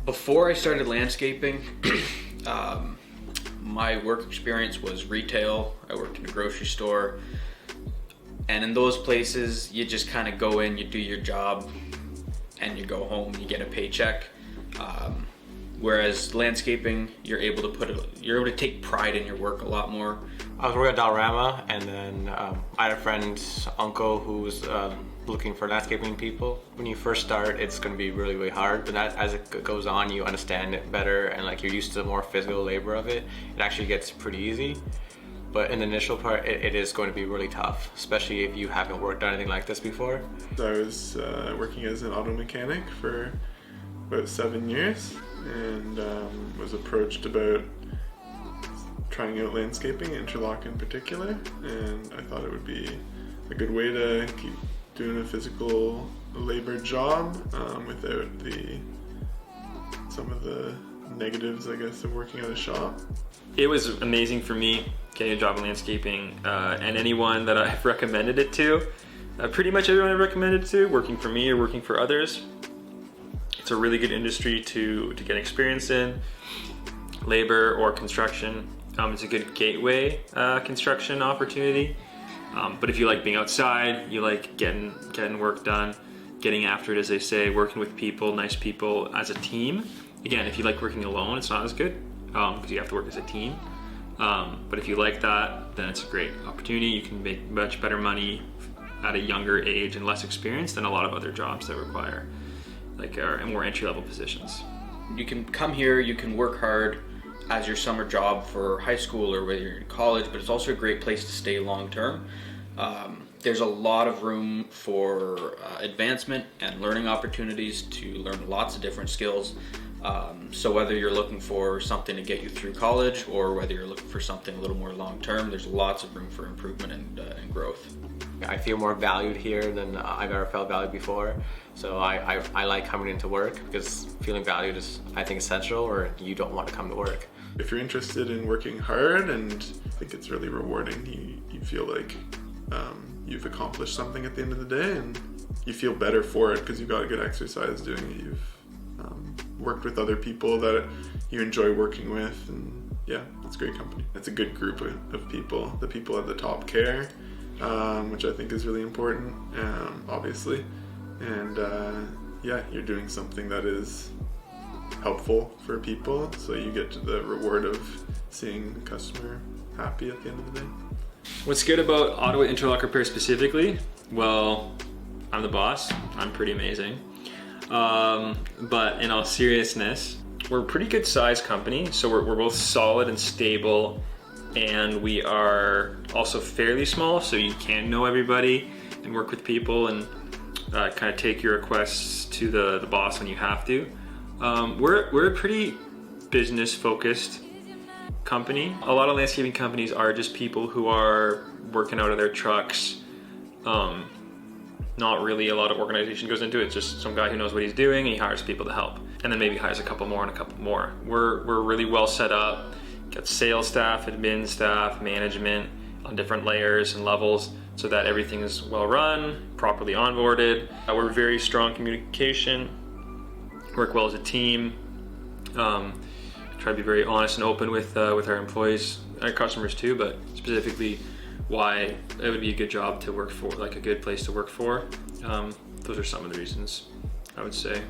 Before I started landscaping, my work experience was retail. I worked in a grocery store. And in those places, you just kind of go in, you do your job, and you go home, you get a paycheck. Whereas landscaping, you're able to take pride in your work a lot more. I was working at Dollarama, and then I had a friend's uncle who was looking for landscaping people. When you first start, it's going to be really, really hard, but as it goes on, you understand it better, and like you're used to the more physical labor of it. It actually gets pretty easy. But in the initial part, it is going to be really tough, especially if you haven't worked on anything like this before. I was working as an auto mechanic for about 7 years, and was approached about trying out landscaping, interlock in particular, and I thought it would be a good way to keep doing a physical labor job without some of the negatives, I guess, of working at a shop. It was amazing for me getting a job in landscaping, and anyone that I've recommended it to, pretty much everyone I've recommended it to, working for me or working for others. It's a really good industry to get experience in, labor or construction. It's a good gateway construction opportunity. But if you like being outside, you like getting work done, getting after it, as they say, working with people, nice people as a team. Again, if you like working alone, it's not as good because you have to work as a team. But if you like that, then it's a great opportunity. You can make much better money at a younger age and less experience than a lot of other jobs that require more entry-level positions. You can come here, you can work hard as your summer job for high school or whether you're in college, but it's also a great place to stay long-term. There's a lot of room for advancement and learning opportunities to learn lots of different skills. So whether you're looking for something to get you through college or whether you're looking for something a little more long-term, there's lots of room for improvement and growth. I feel more valued here than I've ever felt valued before. So I like coming into work because feeling valued is, I think, essential, or you don't want to come to work. If you're interested in working hard, and I think it's really rewarding, you feel like you've accomplished something at the end of the day, and you feel better for it because you got a good exercise doing it. You've worked with other people that you enjoy working with, and yeah, it's great company. It's a good group of people. The people at the top care, which I think is really important, obviously. And yeah, you're doing something that is helpful for people, so you get to the reward of seeing the customer happy at the end of the day. What's good about Ottawa Interlock Repair specifically? Well, I'm the boss. I'm pretty amazing. But in all seriousness, we're a pretty good sized company, so we're both solid and stable, and we are also fairly small, so you can know everybody and work with people and kind of take your requests to the boss when you have to. We're a pretty business focused company. A lot of landscaping companies are just people who are working out of their trucks. Not really a lot of organization goes into it. It's just some guy who knows what he's doing and he hires people to help, and then maybe hires a couple more and a couple more. We're really well set up. Got sales staff, admin staff, management on different layers and levels, so that everything is well run, properly onboarded. We're very strong communication, work well as a team, try to be very honest and open with our employees, our customers too, but specifically why it would be a good job to work for, like a good place to work for. Those are some of the reasons, I would say.